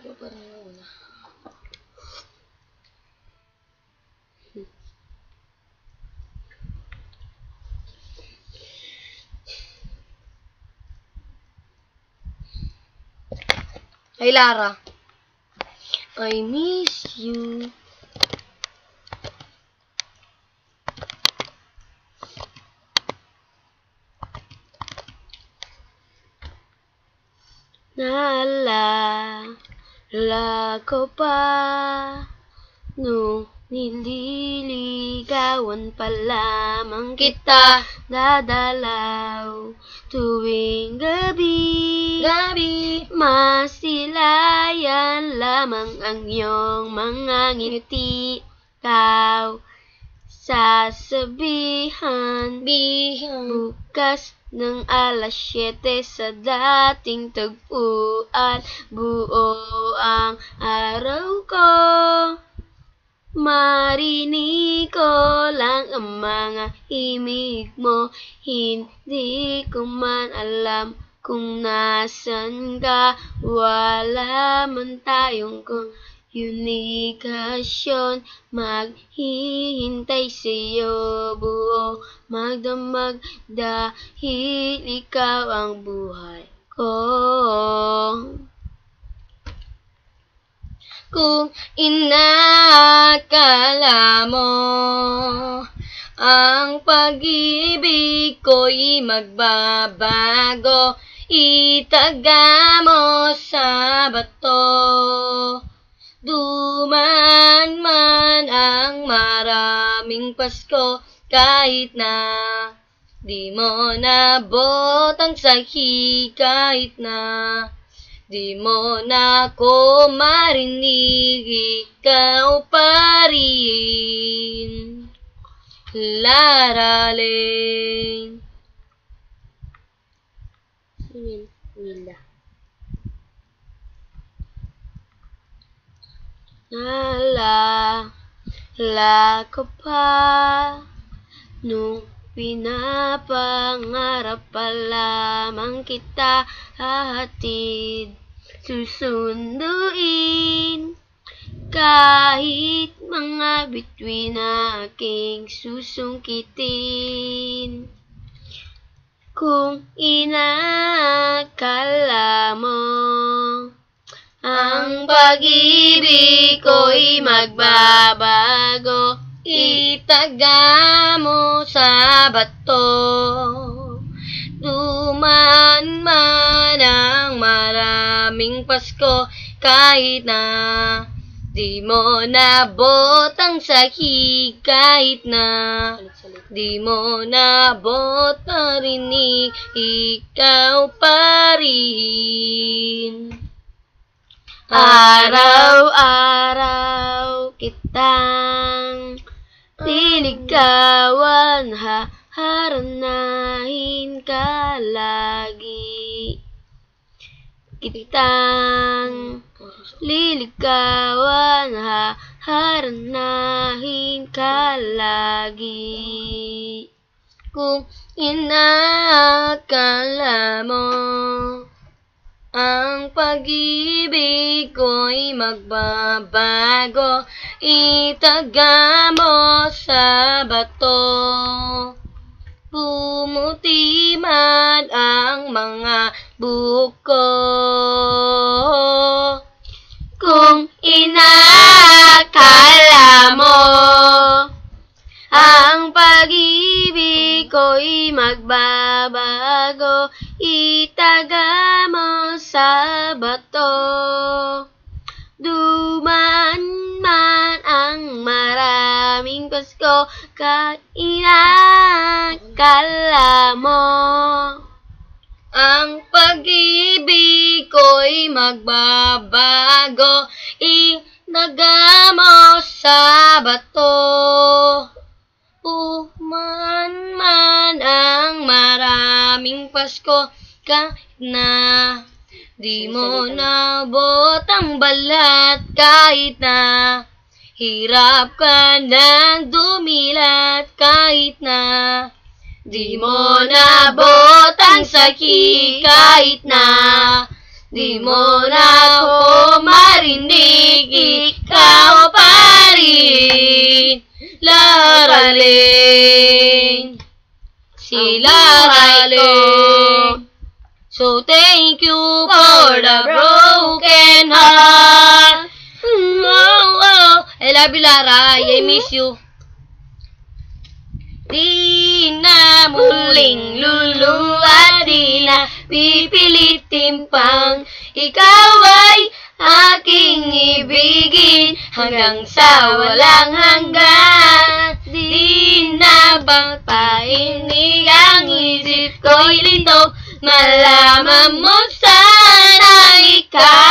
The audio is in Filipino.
ko pa rin una. Ay, Lara. I miss you. Naalala ko pa nung nililigawan pa lamang kita, dadalaw tuwing gabi, masilayan lamang ang iyong mga ngiti. Ikaw sasabihan bukas ng alas 7 sa dating tagpuan, buo ang araw ko. Marinig ko lang ang mga himig mo, hindi ko man alam kung nasan ka. Wala man tayong komunikasyon, maghihintay sa'yo buo magdamag dahil ikaw ang buhay ko. Kung inakala mo ang pag-ibig ko'y magbabago, itaga mo sa bato. Duman man ang maraming Pasko, kahit na di mo nabot ang sahi, kahit na di mo na ako marinig, ikaw pa rin, Lara Lane. Nila. Naalala ko pa nung pinapangarap pa lamang kita, hahatid, susunduin, kahit mga bituin aking susungkitin. Kung inakala mo ang pag-ibig ko'y magbabago, itaga mo sa bato. Duman man ang maraming Pasko, kahit na di mo nabot ang sahi, kahit na di mo nabot marinig, ikaw pa rin. Araw-araw kitang liligawan, haharanahin ka lagi. Kitang liligawan, haharanahin ka lagi. Kung inakala mo ang pag-ibig ko'y magbabago, itaga mo sa bato. Pumuti man ang mga buko, kung inakala mo ang pag-ibig ko'y magbabago, itaga mo sa bato. Duman man ang maraming Pasko, kahit inakala mo ang pag-ibig ko'y magbabago, itaga mo sa bato. Duman man ang maraming Pasko, kahit na di mo nabot ang balat, kahit na hirap ka ng dumilat, kahit na di mo nabot ang sakit, kahit na di mo na ako rin sila rito. So thank you for the broken heart. I love you, Lara. I miss you. Di na muling luluwa, di na pipilitin pang ikaw ay aking ibigin hanggang sa walang hanggan. Di na bang painig ang isip ko'y lito, malaman mo sana ikaw